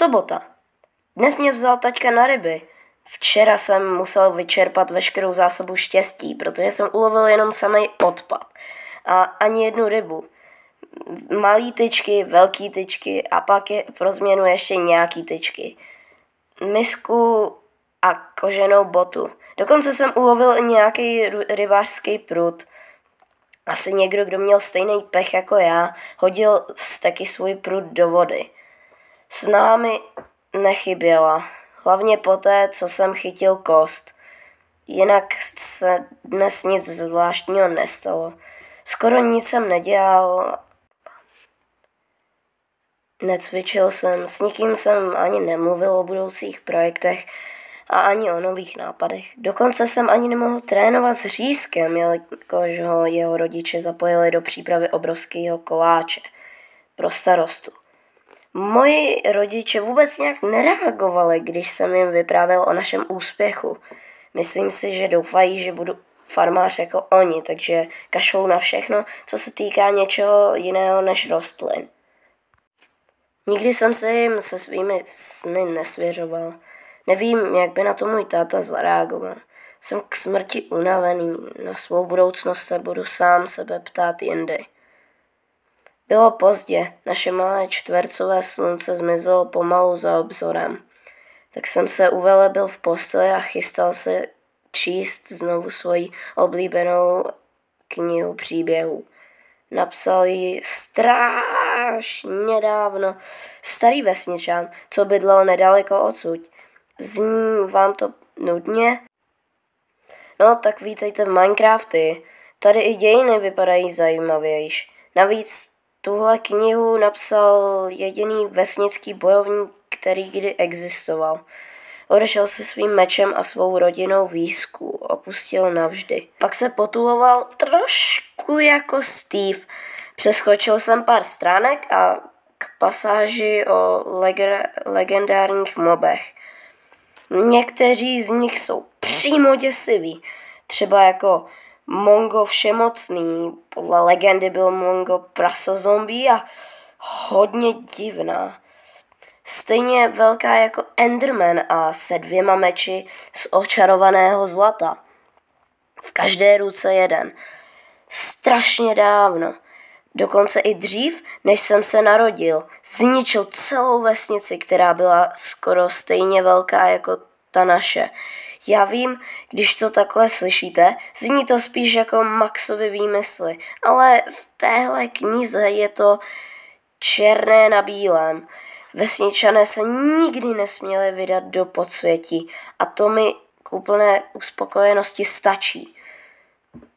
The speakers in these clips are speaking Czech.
sobota. Dnes mě vzal taťka na ryby. Včera jsem musel vyčerpat veškerou zásobu štěstí, protože jsem ulovil jenom samý odpad. A ani jednu rybu. Malý tyčky, velký tyčky a pak je v rozměnu ještě nějaký tyčky. Misku a koženou botu. Dokonce jsem ulovil i nějaký rybářský prut. Asi někdo, kdo měl stejný pech jako já, hodil vzteky svůj prut do vody. Snaha mi nechyběla, hlavně poté, co jsem chytil kost. Jinak se dnes nic zvláštního nestalo. Skoro nic jsem nedělal, necvičil jsem, s nikým jsem ani nemluvil o budoucích projektech a ani o nových nápadech. Dokonce jsem ani nemohl trénovat s Řízkem, jelikož ho jeho rodiče zapojili do přípravy obrovského koláče pro starostu. Moji rodiče vůbec nějak nereagovali, když jsem jim vyprávěl o našem úspěchu. Myslím si, že doufají, že budu farmář jako oni, takže kašlou na všechno, co se týká něčeho jiného než rostlin. Nikdy jsem se jim se svými sny nesvěřoval. Nevím, jak by na to můj táta zareagoval. Jsem k smrti unavený, na svou budoucnost se budu sám sebe ptát jindy. Bylo pozdě, naše malé čtvercové slunce zmizelo pomalu za obzorem. Tak jsem se uvelebil v posteli a chystal se číst znovu svoji oblíbenou knihu příběhů. Napsal ji strašně dávno starý vesničan, co bydlel nedaleko odsud. Zní vám to nudně? No, tak vítejte v Minecrafty. Tady i dějiny vypadají zajímavější. Navíc tuhle knihu napsal jediný vesnický bojovník, který kdy existoval. Odešel se svým mečem a svou rodinou výzku, opustil navždy. Pak se potuloval trošku jako Steve. Přeskočil jsem pár stránek a k pasáži o legendárních mobech. Někteří z nich jsou přímo děsiví, třeba jako Mongo všemocný, podle legendy byl Mongo prasozombie a hodně divná. Stejně velká jako Enderman a se 2 meči z očarovaného zlata. V každé ruce jeden. Strašně dávno. Dokonce i dřív, než jsem se narodil, zničil celou vesnici, která byla skoro stejně velká jako ta naše. Já vím, když to takhle slyšíte, zní to spíš jako Maxovy výmysly, ale v téhle knize je to černé na bílém. Vesničané se nikdy nesměli vydat do podsvětí a to mi k úplné uspokojenosti stačí.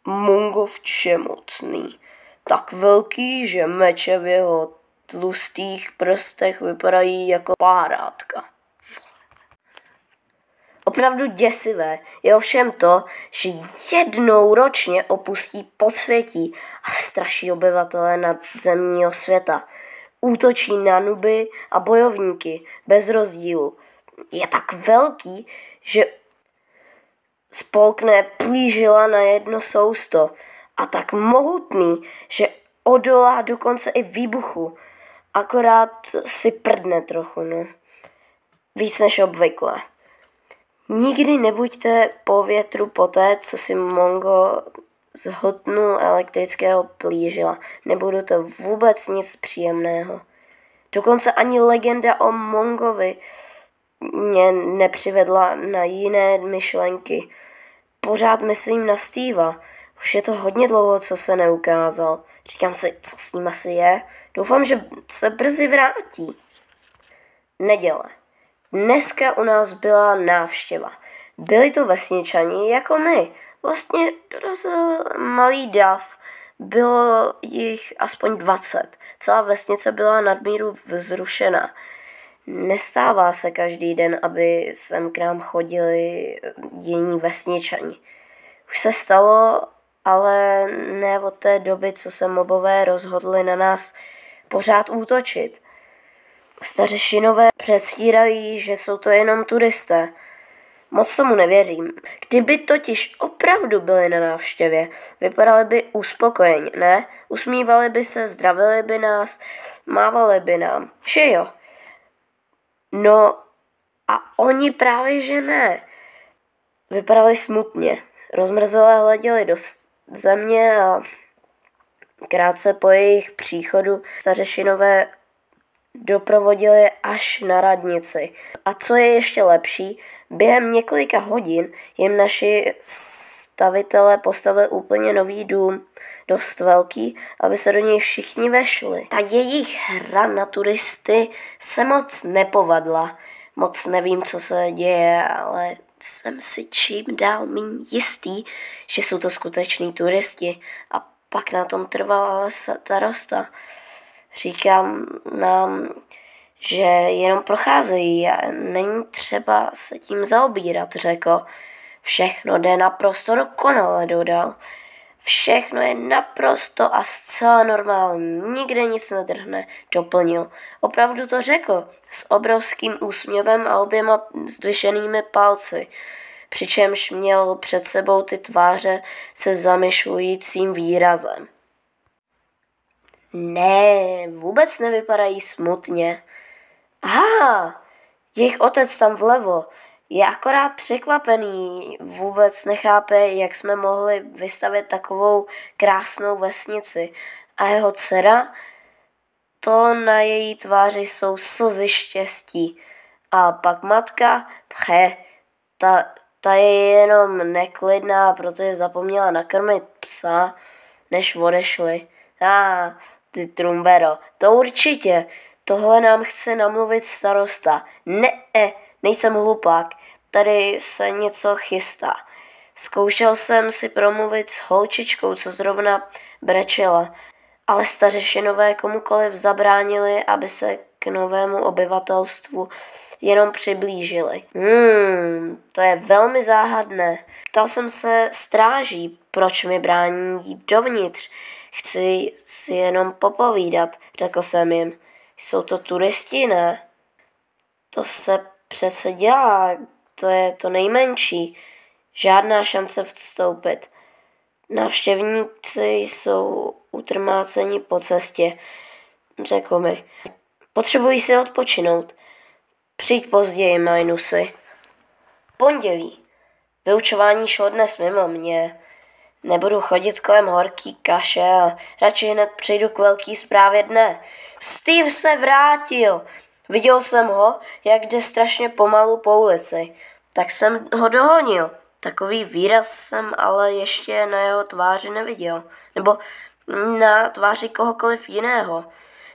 Mongo všemocný. Tak velký, že meče v jeho tlustých prstech vypadají jako párátka. Opravdu děsivé je ovšem to, že jednou ročně opustí podsvětí a straší obyvatele nadzemního světa. Útočí na nuby a bojovníky bez rozdílu. Je tak velký, že spolkne plížila na jedno sousto a tak mohutný, že odolá dokonce i výbuchu. Akorát si prdne trochu, no. Víc než obvykle. Nikdy nebuďte po větru poté, co si Mongo zhotnul elektrického plížila. Nebudu to vůbec nic příjemného. Dokonce ani legenda o Mongovi mě nepřivedla na jiné myšlenky. Pořád myslím na Steva. Už je to hodně dlouho, co se neukázal. Říkám si, co s ním asi je. Doufám, že se brzy vrátí. Neděle. Dneska u nás byla návštěva. Byli to vesničani jako my. Vlastně dorazil malý dav. Bylo jich aspoň 20. Celá vesnice byla nadmíru vzrušena. Nestává se každý den, aby sem k nám chodili jiní vesničani. Už se stalo, ale ne od té doby, co se mobové rozhodli na nás pořád útočit. Stařešinové předstírají, že jsou to jenom turisté. Moc tomu nevěřím. Kdyby totiž opravdu byli na návštěvě, vypadali by uspokojeni, ne? Usmívali by se, zdravili by nás, mávali by nám. Že jo? No a oni právě že ne. Vypadali smutně. Rozmrzelé hleděli do země a krátce po jejich příchodu Stařešinové doprovodili až na radnici. A co je ještě lepší, během několika hodin jim naši stavitelé postavili úplně nový dům, dost velký, aby se do něj všichni vešli. Ta jejich hra na turisty se moc nepovedla. Moc nevím, co se děje, ale jsem si čím dál méně jistý, že jsou to skuteční turisti. A pak na tom trvala starosta. Říkám nám, že jenom procházejí a není třeba se tím zaobírat, řekl. Všechno jde naprosto dokonale, dodal. Všechno je naprosto a zcela normální, nikde nic nedrhne, doplnil. Opravdu to řekl, s obrovským úsměvem a oběma zdviženými palci, přičemž měl před sebou ty tváře se zamyšlujícím výrazem. Ne, vůbec nevypadají smutně. Aha, jejich otec tam vlevo je akorát překvapený, vůbec nechápe, jak jsme mohli vystavět takovou krásnou vesnici. A jeho dcera, to na její tváři jsou slzy štěstí. A pak matka, ta je jenom neklidná, protože zapomněla nakrmit psa, než odešli. Ty trumbero, to určitě. Tohle nám chce namluvit starosta. Nejsem hlupák. Tady se něco chystá. Zkoušel jsem si promluvit s holčičkou, co zrovna brečela, ale Stařešinové komukoliv zabránili, aby se k novému obyvatelstvu jenom přiblížili. To je velmi záhadné. Ptal jsem se stráží, proč mi brání jít dovnitř. Chci si jenom popovídat, řekl jsem jim. Jsou to turisti, ne? To se přece dělá, to je to nejmenší. Žádná šance vstoupit. Návštěvníci jsou utrmáceni po cestě, řekl mi. Potřebují si odpočinout. Přijď později, Majnusy. Pondělí. Vyučování šlo dnes mimo mě. Nebudu chodit kolem horký kaše a radši hned přijdu k velký zprávě dne. Steve se vrátil. Viděl jsem ho, jak jde strašně pomalu po ulici. Tak jsem ho dohonil. Takový výraz jsem ale ještě na jeho tváři neviděl. Nebo na tváři kohokoliv jiného.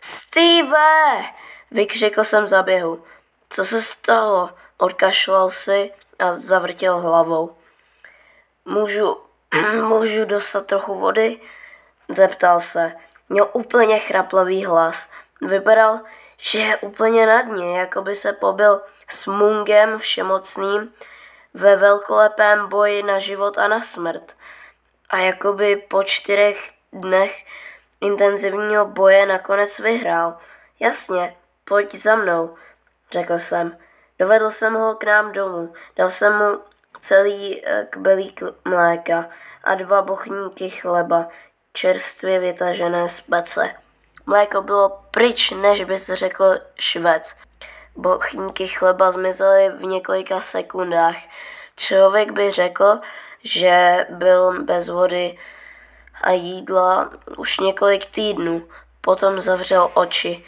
Steve! Vykřikl jsem za běhu. Co se stalo? Odkašlal si a zavrtěl hlavou. Můžu dostat trochu vody? Zeptal se. Měl úplně chraplavý hlas. Vypadal, že je úplně na dně, jako by se pobil s Mungem všemocným ve velkolepém boji na život a na smrt. A jako by po 4 dnech intenzivního boje nakonec vyhrál. Jasně, pojď za mnou, řekl jsem. Dovedl jsem ho k nám domů. Dal jsem mu celý kbelík mléka a 2 bochníky chleba, čerstvě vytažené z pece. Mléko bylo pryč, než bys řekl Švec. Bochníky chleba zmizely v několika sekundách. Člověk by řekl, že byl bez vody a jídla už několik týdnů. Potom zavřel oči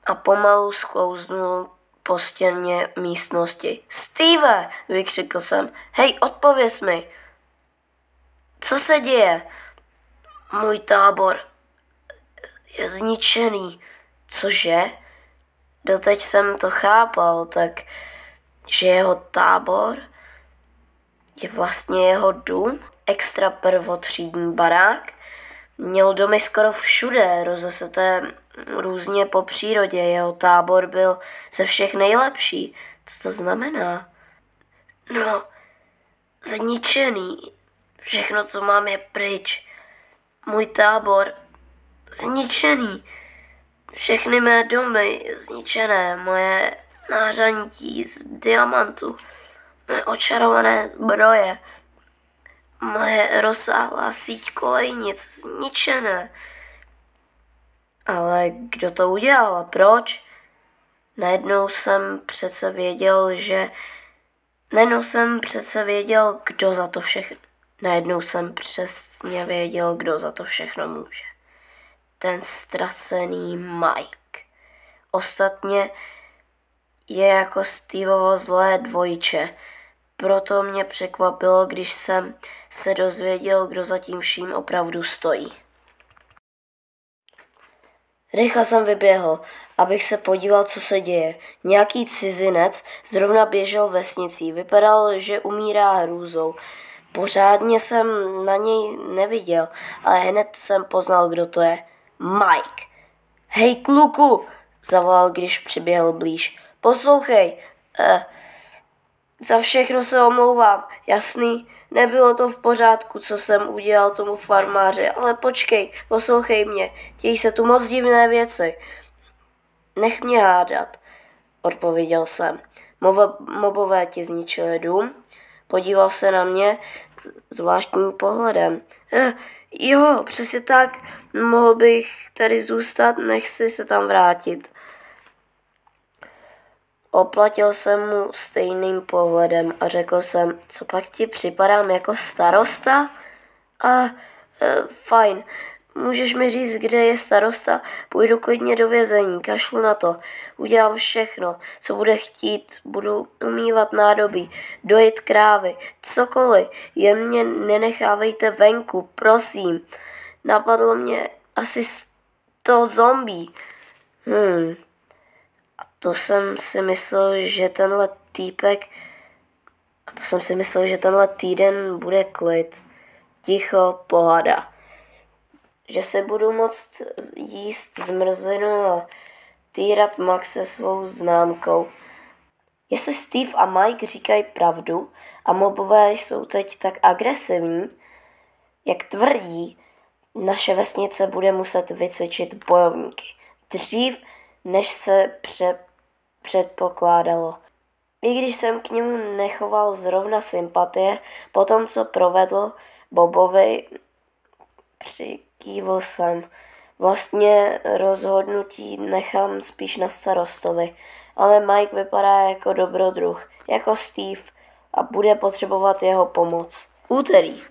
a pomalu sklouznul po stěně místnosti. Steve, vykřikl jsem. Hej, odpověz mi. Co se děje? Můj tábor je zničený. Cože? Doteď jsem to chápal, tak že jeho tábor je vlastně jeho dům, extra prvotřídní barák. Měl domy skoro všude, rozeseté různě po přírodě. Jeho tábor byl ze všech nejlepší. Co to znamená? No, zničený. Všechno, co mám, je pryč. Můj tábor zničený. Všechny mé domy zničené. Moje nářadí z diamantu. Moje očarované zbroje. Moje rozsáhlá síť kolejnic zničené. Ale kdo to udělal a proč? Najednou jsem přece věděl, kdo za to všechno. Najednou jsem přesně věděl, kdo za to všechno může. Ten ztracený Mike. Ostatně je jako Steveovo zlé dvojče. Proto mě překvapilo, když jsem se dozvěděl, kdo za tím vším opravdu stojí. Rychle jsem vyběhl, abych se podíval, co se děje. Nějaký cizinec zrovna běžel vesnicí. Vypadal, že umírá hrůzou. Pořádně jsem na něj neviděl, ale hned jsem poznal, kdo to je. Mike. Hej, kluku, zavolal, když přiběhl blíž. Poslouchej, za všechno se omlouvám, jasný? Nebylo to v pořádku, co jsem udělal tomu farmáři, ale počkej, poslouchej mě, dějí se tu moc divné věci. Nech mě hádat, odpověděl jsem. Mobové ti zničili dům? Podíval se na mě zvláštním pohledem. Jo, přesně tak, mohl bych tady zůstat, nechci se tam vrátit. Oplatil jsem mu stejným pohledem a řekl jsem, co pak ti připadám jako starosta? Fajn, můžeš mi říct, kde je starosta? Půjdu klidně do vězení, kašlu na to. Udělám všechno, co bude chtít, budu umývat nádobí, dojít krávy, cokoliv, jen mě nenechávejte venku, prosím. Napadlo mě asi 100 zombí. A to jsem si myslel, že tenhle týden bude klid. Ticho, pohoda. Že se budu moct jíst zmrzlinu a týrat Maxe svou známkou. Jestli Steve a Mike říkají pravdu a mobové jsou teď tak agresivní, jak tvrdí, naše vesnice bude muset vycvičit bojovníky. Dřív, než se předpokládalo. I když jsem k němu nechoval zrovna sympatie, po tom, co provedl Bobovi, přikývl jsem. Vlastně rozhodnutí nechám spíš na starostovi, ale Mike vypadá jako dobrodruh, jako Steve a bude potřebovat jeho pomoc. Úterý.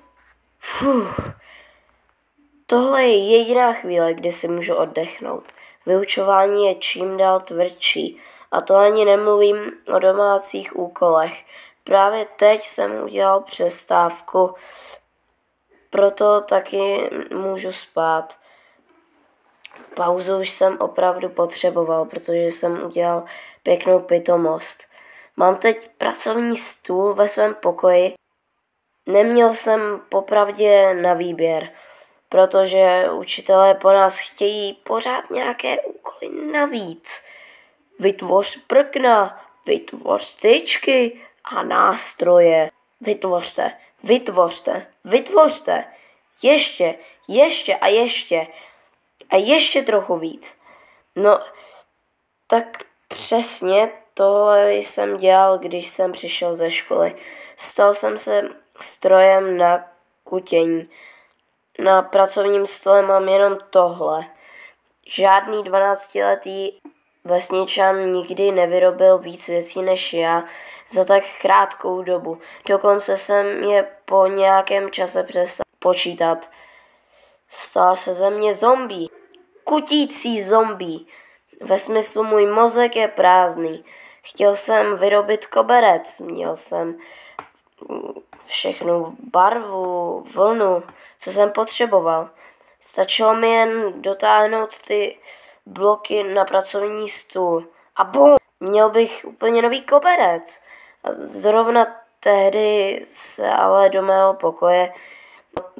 Tohle je jediná chvíle, kdy si můžu oddechnout. Vyučování je čím dál tvrdší a to ani nemluvím o domácích úkolech. Právě teď jsem udělal přestávku, proto taky můžu spát. Pauzu už jsem opravdu potřeboval, protože jsem udělal pěknou pitomost. Mám teď pracovní stůl ve svém pokoji. Neměl jsem popravdě na výběr, protože učitelé po nás chtějí pořád nějaké úkoly navíc. Vytvoř prkna, vytvoř tyčky a nástroje. Vytvořte. Ještě a ještě trochu víc. No, tak přesně tohle jsem dělal, když jsem přišel ze školy. Stal jsem se strojem na kutění. Na pracovním stole mám jenom tohle. Žádný 12letý vesničan nikdy nevyrobil víc věcí než já za tak krátkou dobu. Dokonce jsem je po nějakém čase přestal počítat. Stala se ze mě zombie. Kutící zombie. Ve smyslu můj mozek je prázdný. Chtěl jsem vyrobit koberec. Měl jsem všechnu barvu, vlnu, co jsem potřeboval. Stačilo mi jen dotáhnout ty bloky na pracovní stůl. A bum! Měl bych úplně nový koberec. A zrovna tehdy se ale do mého pokoje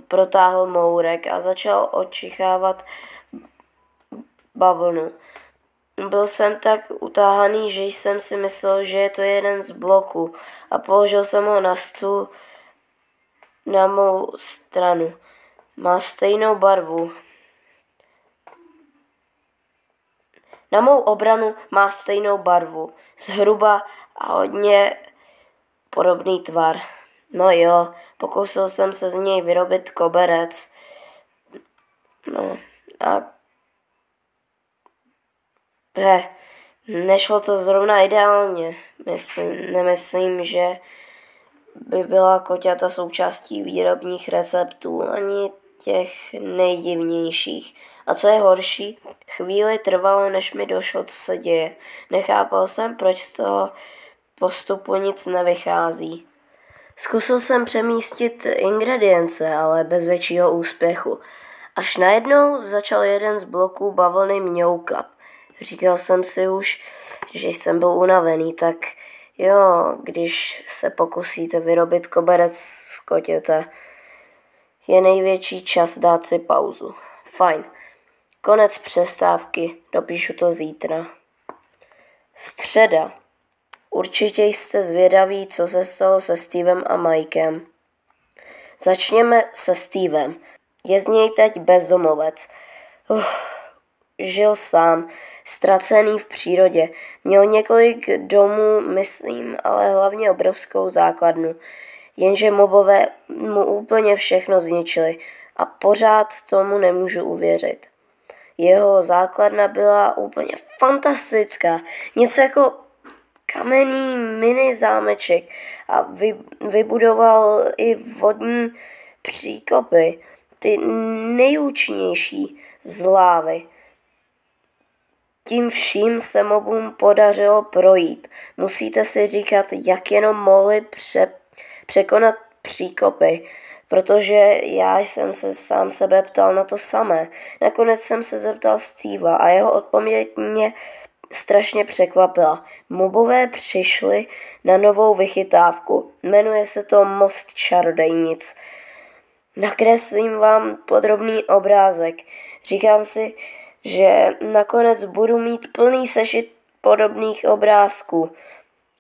protáhl mourek a začal očichávat bavlnu. Byl jsem tak utáhaný, že jsem si myslel, že je to jeden z bloků a položil jsem ho na stůl na mou stranu. Má stejnou barvu. Na mou obranu má stejnou barvu. Zhruba a hodně podobný tvar. No jo, pokusil jsem se z něj vyrobit koberec. No a Nešlo to zrovna ideálně. Nemyslím, že by byla koťata součástí výrobních receptů, ani těch nejdivnějších. A co je horší, chvíli trvalo, než mi došlo, co se děje. Nechápal jsem, proč z toho postupu nic nevychází. Zkusil jsem přemístit ingredience, ale bez většího úspěchu. Až najednou začal jeden z bloků bavlny mňoukat. Říkal jsem si už, že jsem byl unavený, tak jo, když se pokusíte vyrobit koberec z kotěte, je největší čas dát si pauzu. Fajn. Konec přestávky, dopíšu to zítra. Středa. Určitě jste zvědaví, co se stalo se Stevem a Mikem. Začněme se Stevem. Je z něj teď bezdomovec. Žil sám, ztracený v přírodě. Měl několik domů, myslím, ale hlavně obrovskou základnu. Jenže mobové mu úplně všechno zničili a pořád tomu nemůžu uvěřit. Jeho základna byla úplně fantastická. Něco jako kamenný mini zámeček a vybudoval i vodní příkopy, ty nejúčinnější z lávy. Tím vším se mobům podařilo projít. Musíte si říkat, jak jenom mohli překonat příkopy, protože já jsem se sám sebe ptal na to samé. Nakonec jsem se zeptal Steva a jeho odpověď mě strašně překvapila. Mobové přišli na novou vychytávku. Jmenuje se to Most čarodejnic. Nakreslím vám podrobný obrázek. Říkám si, že nakonec budu mít plný sešit podobných obrázků,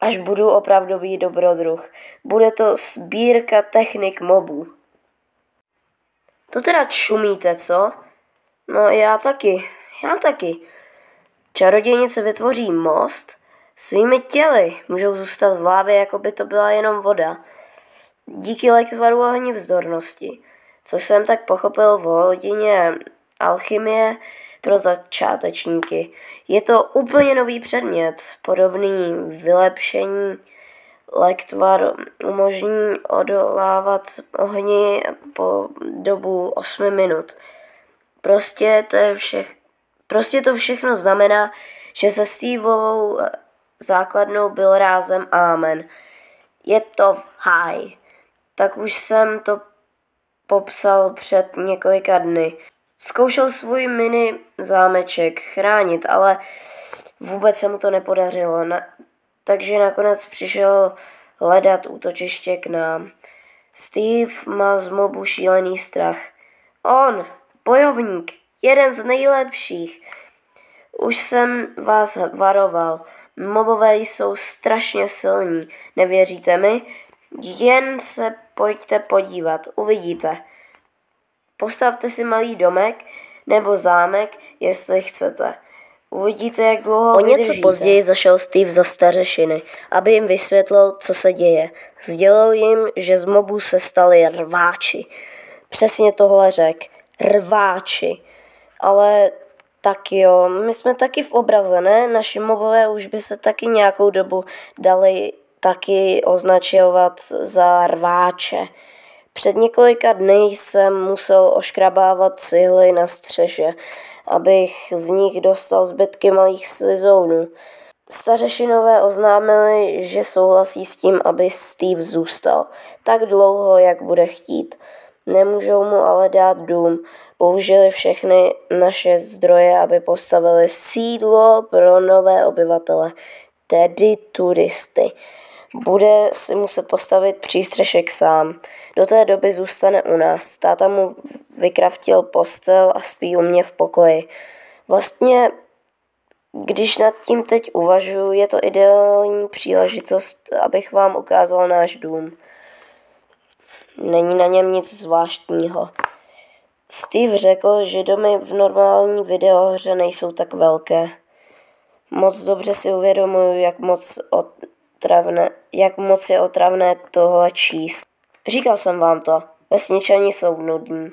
až budu opravdový dobrodruh. Bude to sbírka technik mobů. To teda čumíte, co? No já taky. Čarodějnice vytvoří most svými těly. Můžou zůstat v lávě, jako by to byla jenom voda. Díky lektvaru a hněvzdornosti. Co jsem tak pochopil v hodině alchymie pro začátečníky. Je to úplně nový předmět. Podobný vylepšení lektvar umožní odolávat ohni po dobu 8 minut. Prostě to všechno znamená, že se Steveovou základnou byl rázem amen. Je to v háj. Tak už jsem to popsal před několika dny. Zkoušel svůj mini zámeček chránit, ale vůbec se mu to nepodařilo. Takže nakonec přišel hledat útočiště k nám. Steve má z mobu šílený strach. On, bojovník, jeden z nejlepších. Už jsem vás varoval. Mobové jsou strašně silní. Nevěříte mi? Jen se pojďte podívat, uvidíte. Postavte si malý domek nebo zámek, jestli chcete. Uvidíte, jak dlouho vydržíte. O něco později zašel Steve za stařešiny, aby jim vysvětlil, co se děje. Sdělil jim, že z mobů se stali rváči. Přesně tohle řekl. Rváči. Ale tak jo, my jsme taky v obraze, ne? Naši mobové už by se taky nějakou dobu dali taky označovat za rváče. Před několika dny jsem musel oškrabávat cihly na střeše, abych z nich dostal zbytky malých slizounů. Stařešinové oznámili, že souhlasí s tím, aby Steve zůstal tak dlouho, jak bude chtít. Nemůžou mu ale dát dům. Použili všechny naše zdroje, aby postavili sídlo pro nové obyvatele, tedy turisty. Bude si muset postavit přístřešek sám. Do té doby zůstane u nás. Táta mu vykraftil postel a spí u mě v pokoji. Vlastně, když nad tím teď uvažuji, je to ideální příležitost, abych vám ukázal náš dům. Není na něm nic zvláštního. Steve řekl, že domy v normální videohře nejsou tak velké. Moc dobře si uvědomuji, jak moc je otravné tohle číst. Říkal jsem vám to, vesničani jsou nudní.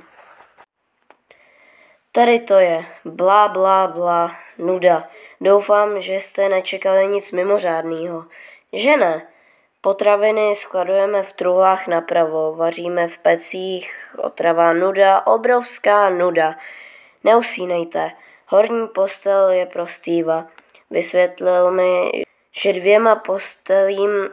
Tady to je. Blá, blá, blá. Nuda. Doufám, že jste nečekali nic mimořádného. Že ne? Potraviny skladujeme v truhlách napravo, vaříme v pecích, otrava nuda, obrovská nuda. Neusínejte. Horní postel je pro Steva. Vysvětlil mi, že 2 postelím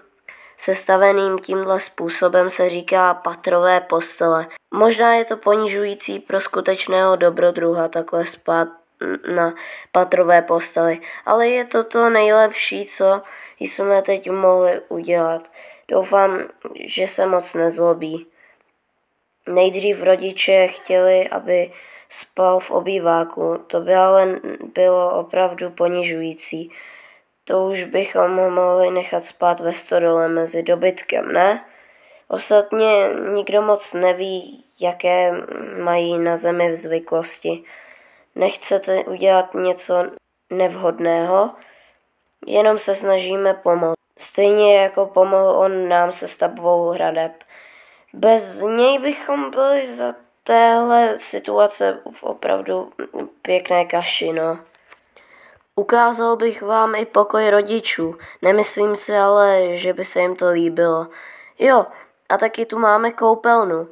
sestaveným tímhle způsobem se říká patrové postele. Možná je to ponižující pro skutečného dobrodruha takhle spát na patrové posteli, ale je to to nejlepší, co jsme teď mohli udělat. Doufám, že se moc nezlobí. Nejdřív rodiče chtěli, aby spal v obýváku, to by ale bylo opravdu ponižující. To už bychom ho mohli nechat spát ve stodole mezi dobytkem, ne? Ostatně nikdo moc neví, jaké mají na zemi v zvyklosti. Nechcete udělat něco nevhodného? Jenom se snažíme pomoct. Stejně jako pomohl on nám se stavbou hradeb. Bez něj bychom byli za téhle situace v opravdu pěkné kaši, no. Ukázal bych vám i pokoj rodičů, nemyslím si ale, že by se jim to líbilo. Jo, a taky tu máme koupelnu.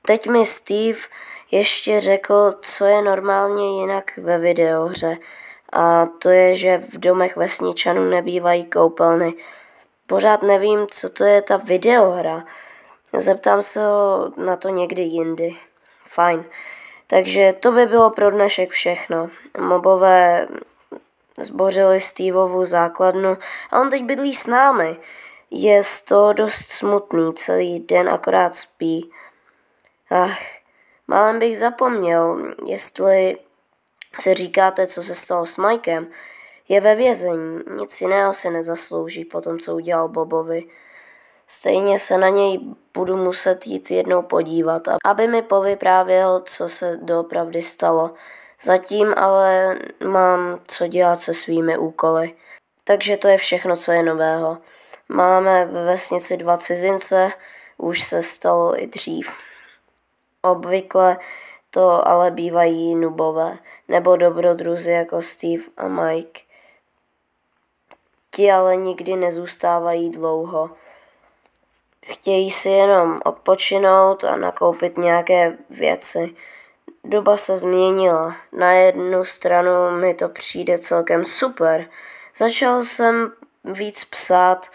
Teď mi Steve ještě řekl, co je normálně jinak ve videohře. A to je, že v domech vesničanů nebývají koupelny. Pořád nevím, co to je ta videohra. Zeptám se ho na to někdy jindy. Fajn. Takže to by bylo pro dnešek všechno. Mobové zbořili Steveovu základnu a on teď bydlí s námi. Je to dost smutný, celý den akorát spí. Málem bych zapomněl, jestli si říkáte, co se stalo s Mikem. Je ve vězení, nic jiného si nezaslouží po tom, co udělal Bobovi. Stejně se na něj budu muset jít jednou podívat, aby mi povyprávěl, co se doopravdy stalo. Zatím ale mám co dělat se svými úkoly. Takže to je všechno, co je nového. Máme ve vesnici 2 cizince, už se stalo i dřív. Obvykle to ale bývají nubové, nebo dobrodruzi jako Steve a Mike. Ti ale nikdy nezůstávají dlouho. Chtějí si jenom odpočinout a nakoupit nějaké věci. Doba se změnila. Na jednu stranu mi to přijde celkem super. Začal jsem víc psát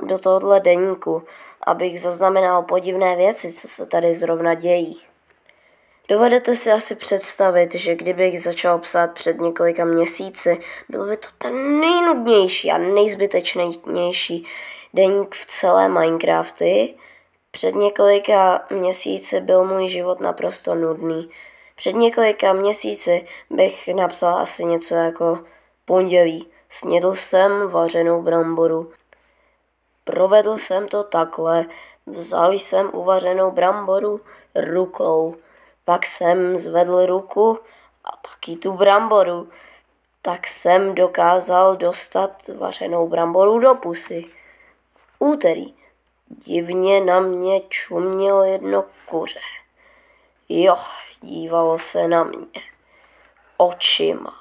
do tohohle deníku, abych zaznamenal podivné věci, co se tady zrovna dějí. Dovedete si asi představit, že kdybych začal psát před několika měsíci, byl by to ten nejnudnější a nejzbytečnější deník v celé Minecrafty. Před několika měsíci byl můj život naprosto nudný. Před několika měsíci bych napsal asi něco jako pondělí. Snědl jsem vařenou bramboru. Provedl jsem to takhle. Vzal jsem uvařenou bramboru rukou. Pak jsem zvedl ruku a taky tu bramboru. Tak jsem dokázal dostat vařenou bramboru do pusy. Úterý. Divně na mě čumělo jedno kuře. Jo, dívalo se na mě. Očima.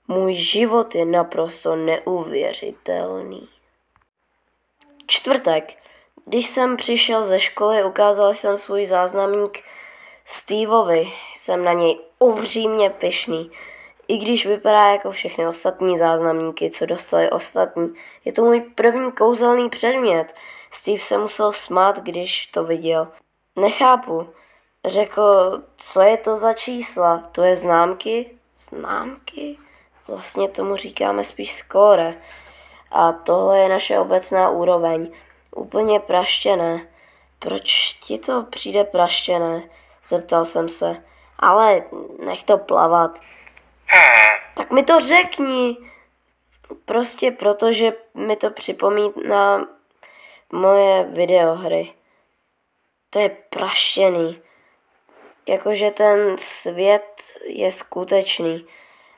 Můj život je naprosto neuvěřitelný. Čtvrtek. Když jsem přišel ze školy, ukázal jsem svůj záznamník Steveovi. Jsem na něj upřímně pyšný. I když vypadá jako všechny ostatní záznamníky, co dostali ostatní. Je to můj první kouzelný předmět. Steve se musel smát, když to viděl. Nechápu. Řekl, co je to za čísla? To je známky? Známky? Vlastně tomu říkáme spíš skóre. A tohle je naše obecná úroveň. Úplně praštěné. Proč ti to přijde praštěné? Zeptal jsem se. Ale nech to plavat. Tak mi to řekni. Prostě protože mi to připomíná moje videohry. To je praštěný. Jakože ten svět je skutečný.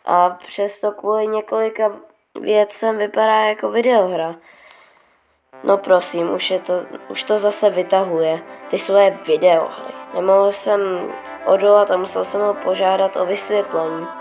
A přesto kvůli několika věcem vypadá jako videohra. No prosím, už to zase vytahuje. Ty svoje videohry. Nemohl jsem odolat a musel jsem ho požádat o vysvětlení.